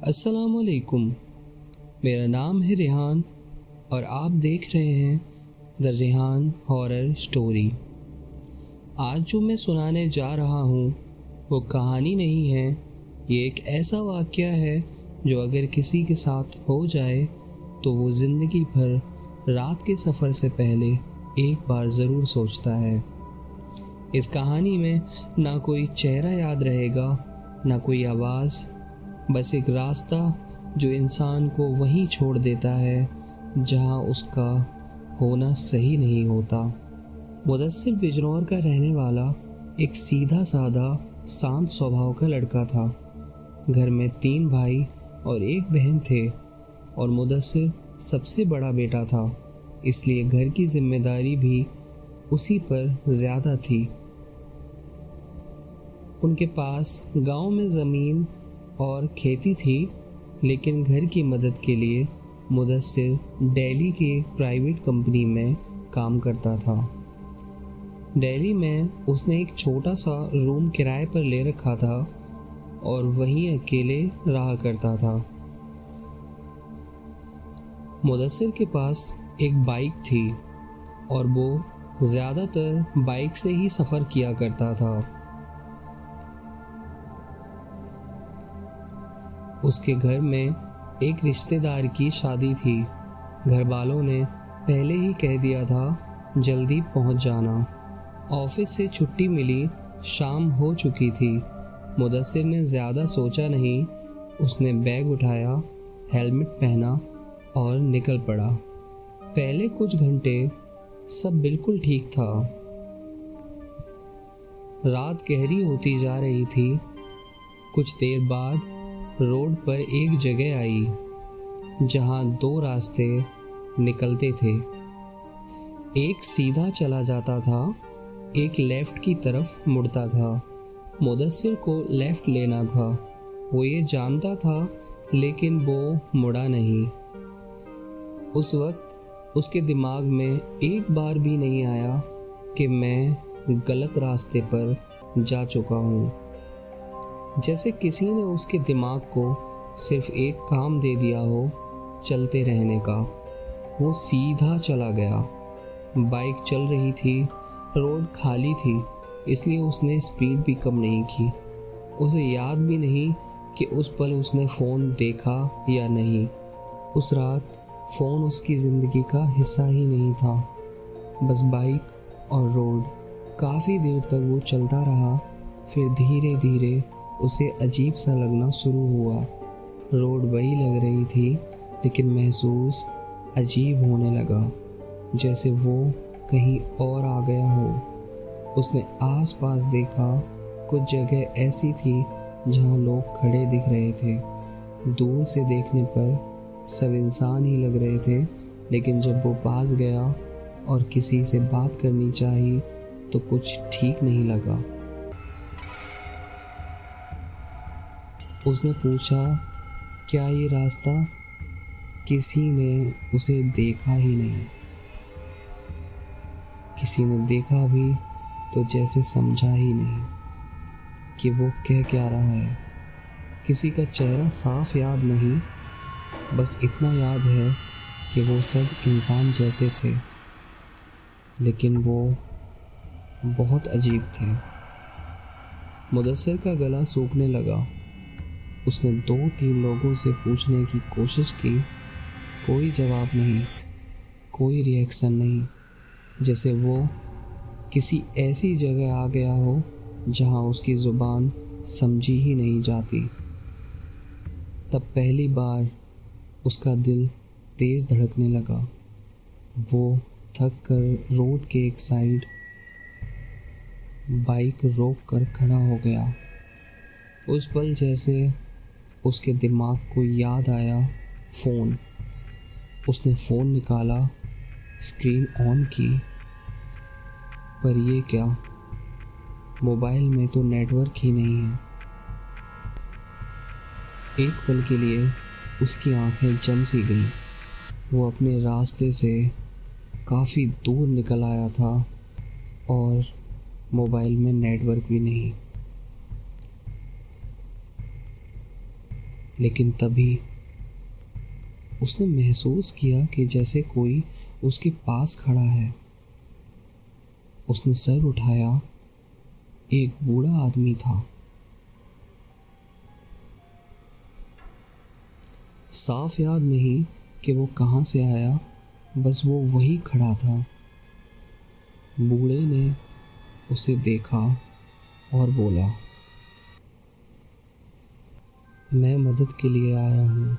अस्सलामुअलैकुम। मेरा नाम है रेहान और आप देख रहे हैं द रेहान हॉरर स्टोरी। आज जो मैं सुनाने जा रहा हूँ वो कहानी नहीं है, ये एक ऐसा वाक़या है जो अगर किसी के साथ हो जाए तो वो ज़िंदगी भर रात के सफ़र से पहले एक बार ज़रूर सोचता है। इस कहानी में ना कोई चेहरा याद रहेगा, ना कोई आवाज़, बस एक रास्ता जो इंसान को वहीं छोड़ देता है जहां उसका होना सही नहीं होता। मुदस्सिर बिजनौर का रहने वाला एक सीधा साधा शांत स्वभाव का लड़का था। घर में 3 भाई और 1 बहन थे और मुदस्सिर सबसे बड़ा बेटा था, इसलिए घर की जिम्मेदारी भी उसी पर ज़्यादा थी। उनके पास गांव में ज़मीन और खेती थी, लेकिन घर की मदद के लिए मुदस्सिर दिल्ली के प्राइवेट कंपनी में काम करता था। दिल्ली में उसने एक छोटा सा रूम किराए पर ले रखा था और वहीं अकेले रहा करता था। मुदस्सिर के पास एक बाइक थी और वो ज़्यादातर बाइक से ही सफ़र किया करता था। उसके घर में एक रिश्तेदार की शादी थी। घर वालों ने पहले ही कह दिया था जल्दी पहुंच जाना। ऑफिस से छुट्टी मिली, शाम हो चुकी थी। मुदस्सिर ने ज़्यादा सोचा नहीं, उसने बैग उठाया, हेलमेट पहना और निकल पड़ा। पहले कुछ घंटे सब बिल्कुल ठीक था। रात गहरी होती जा रही थी। कुछ देर बाद रोड पर एक जगह आई जहां 2 रास्ते निकलते थे। एक सीधा चला जाता था, एक लेफ्ट की तरफ मुड़ता था। मुदस्सिर को लेफ्ट लेना था, वो ये जानता था, लेकिन वो मुड़ा नहीं। उस वक्त उसके दिमाग में एक बार भी नहीं आया कि मैं गलत रास्ते पर जा चुका हूँ। जैसे किसी ने उसके दिमाग को सिर्फ एक काम दे दिया हो, चलते रहने का। वो सीधा चला गया। बाइक चल रही थी, रोड खाली थी, इसलिए उसने स्पीड भी कम नहीं की। उसे याद भी नहीं कि उस पल उसने फ़ोन देखा या नहीं। उस रात फ़ोन उसकी ज़िंदगी का हिस्सा ही नहीं था, बस बाइक और रोड। काफ़ी देर तक वो चलता रहा, फिर धीरे धीरे उसे अजीब सा लगना शुरू हुआ। रोड वही लग रही थी, लेकिन महसूस अजीब होने लगा, जैसे वो कहीं और आ गया हो। उसने आसपास देखा, कुछ जगह ऐसी थी जहां लोग खड़े दिख रहे थे। दूर से देखने पर सब इंसान ही लग रहे थे, लेकिन जब वो पास गया और किसी से बात करनी चाहिए तो कुछ ठीक नहीं लगा। उसने पूछा, क्या ये रास्ता? किसी ने उसे देखा ही नहीं। किसी ने देखा भी तो जैसे समझा ही नहीं कि वो कह क्या रहा है। किसी का चेहरा साफ याद नहीं, बस इतना याद है कि वो सब इंसान जैसे थे, लेकिन वो बहुत अजीब थे। मुदस्सिर का गला सूखने लगा। उसने 2-3 लोगों से पूछने की कोशिश की, कोई जवाब नहीं, कोई रिएक्शन नहीं, जैसे वो किसी ऐसी जगह आ गया हो जहां उसकी ज़ुबान समझी ही नहीं जाती। तब पहली बार उसका दिल तेज़ धड़कने लगा। वो थक कर रोड के एक साइड बाइक रोक कर खड़ा हो गया। उस पल जैसे उसके दिमाग को याद आया फ़ोन। उसने फ़ोन निकाला, स्क्रीन ऑन की, पर ये क्या, मोबाइल में तो नेटवर्क ही नहीं है। एक पल के लिए उसकी आंखें जम सी गईं। वो अपने रास्ते से काफ़ी दूर निकल आया था और मोबाइल में नेटवर्क भी नहीं। लेकिन तभी उसने महसूस किया कि जैसे कोई उसके पास खड़ा है। उसने सर उठाया। एक बूढ़ा आदमी था। साफ याद नहीं कि वो कहाँ से आया, बस वो वही खड़ा था। बूढ़े ने उसे देखा और बोला, मैं मदद के लिए आया हूँ।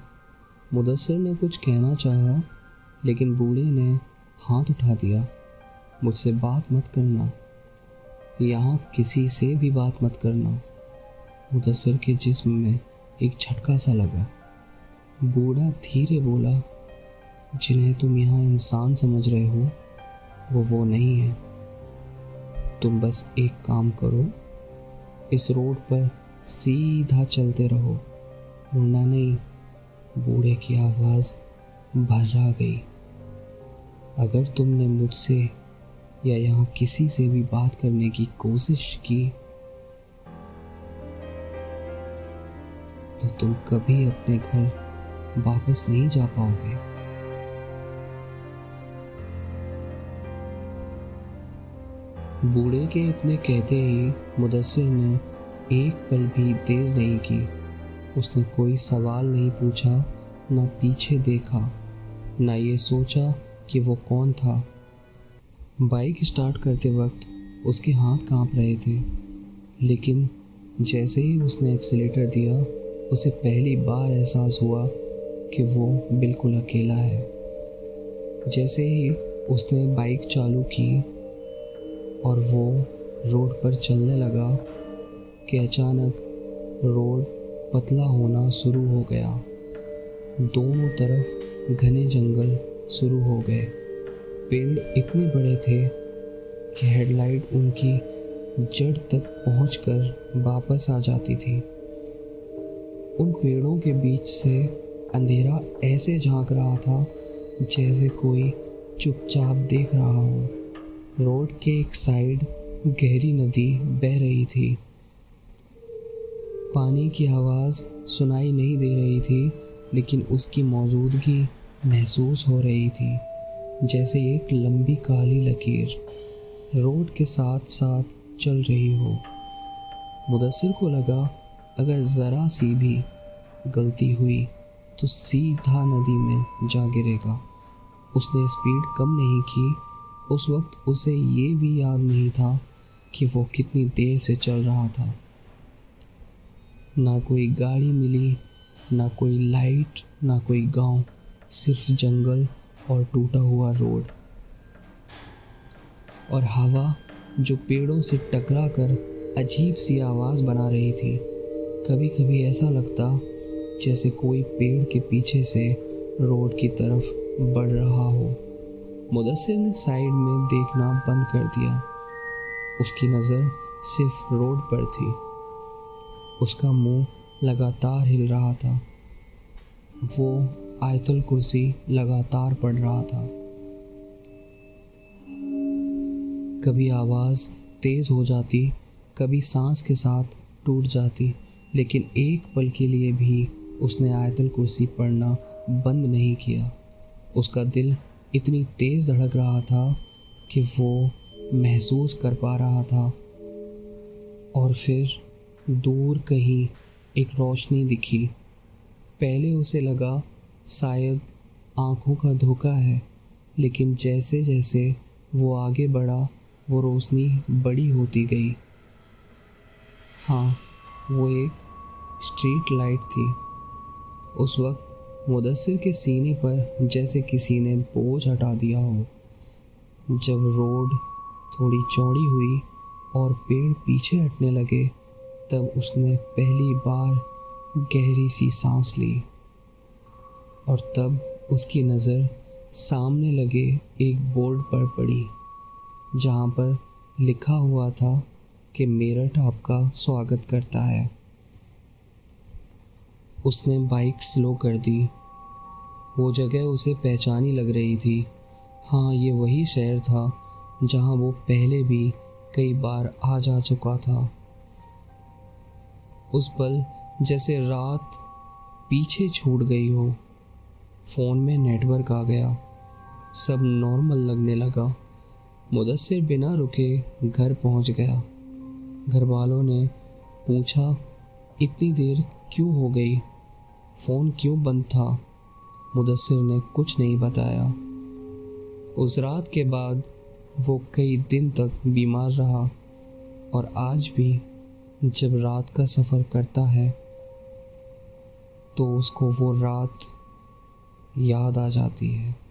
मुदस्सिर ने कुछ कहना चाहा, लेकिन बूढ़े ने हाथ उठा दिया। मुझसे बात मत करना, यहाँ किसी से भी बात मत करना। मुदस्सिर के जिस्म में एक झटका सा लगा। बूढ़ा धीरे बोला, जिन्हें तुम यहाँ इंसान समझ रहे हो वो नहीं है। तुम बस एक काम करो, इस रोड पर सीधा चलते रहो, मुड़ना नहीं। बूढ़े की आवाज़ भर्रा गई। अगर तुमने मुझसे या यहाँ किसी से भी बात करने की कोशिश की तो तुम कभी अपने घर वापस नहीं जा पाओगे। बूढ़े के इतने कहते ही मुदस्सिर ने एक पल भी देर नहीं की। उसने कोई सवाल नहीं पूछा, ना पीछे देखा, ना ये सोचा कि वो कौन था। बाइक स्टार्ट करते वक्त उसके हाथ कांप रहे थे, लेकिन जैसे ही उसने एक्सीलेटर दिया, उसे पहली बार एहसास हुआ कि वो बिल्कुल अकेला है। जैसे ही उसने बाइक चालू की और वो रोड पर चलने लगा कि अचानक रोड पतला होना शुरू हो गया। दोनों तरफ घने जंगल शुरू हो गए। पेड़ इतने बड़े थे कि हेडलाइट उनकी जड़ तक पहुंचकर वापस आ जाती थी। उन पेड़ों के बीच से अंधेरा ऐसे झांक रहा था जैसे कोई चुपचाप देख रहा हो। रोड के एक साइड गहरी नदी बह रही थी। पानी की आवाज़ सुनाई नहीं दे रही थी, लेकिन उसकी मौजूदगी महसूस हो रही थी, जैसे एक लंबी काली लकीर रोड के साथ साथ चल रही हो। मुदस्सिर को लगा अगर ज़रा सी भी गलती हुई तो सीधा नदी में जा गिरेगा। उसने स्पीड कम नहीं की। उस वक्त उसे ये भी याद नहीं था कि वो कितनी देर से चल रहा था। ना कोई गाड़ी मिली, ना कोई लाइट, ना कोई गांव, सिर्फ जंगल और टूटा हुआ रोड और हवा जो पेड़ों से टकरा कर अजीब सी आवाज़ बना रही थी। कभी कभी ऐसा लगता जैसे कोई पेड़ के पीछे से रोड की तरफ बढ़ रहा हो। मुदस्सिर ने साइड में देखना बंद कर दिया। उसकी नज़र सिर्फ रोड पर थी। उसका मुंह लगातार हिल रहा था। वो आयतुल कुर्सी लगातार पढ़ रहा था। कभी आवाज़ तेज़ हो जाती, कभी सांस के साथ टूट जाती, लेकिन एक पल के लिए भी उसने आयतुल कुर्सी पढ़ना बंद नहीं किया। उसका दिल इतनी तेज़ धड़क रहा था कि वो महसूस कर पा रहा था। और फिर दूर कहीं एक रोशनी दिखी। पहले उसे लगा शायद आँखों का धोखा है, लेकिन जैसे जैसे वो आगे बढ़ा वो रोशनी बड़ी होती गई। हाँ, वो एक स्ट्रीट लाइट थी। उस वक्त मुदस्सिर के सीने पर जैसे किसी ने बोझ हटा दिया हो। जब रोड थोड़ी चौड़ी हुई और पेड़ पीछे हटने लगे, तब उसने पहली बार गहरी सी सांस ली। और तब उसकी नज़र सामने लगे एक बोर्ड पर पड़ी, जहाँ पर लिखा हुआ था कि मेरठ आपका स्वागत करता है। उसने बाइक स्लो कर दी। वो जगह उसे पहचानी लग रही थी। हाँ, ये वही शहर था जहाँ वो पहले भी कई बार आ जा चुका था। उस पल जैसे रात पीछे छूट गई हो। फ़ोन में नेटवर्क आ गया, सब नॉर्मल लगने लगा। मुदस्सिर बिना रुके घर पहुंच गया। घर वालों ने पूछा, इतनी देर क्यों हो गई, फ़ोन क्यों बंद था? मुदस्सिर ने कुछ नहीं बताया। उस रात के बाद वो कई दिन तक बीमार रहा और आज भी जब रात का सफ़र करता है तो उसको वो रात याद आ जाती है।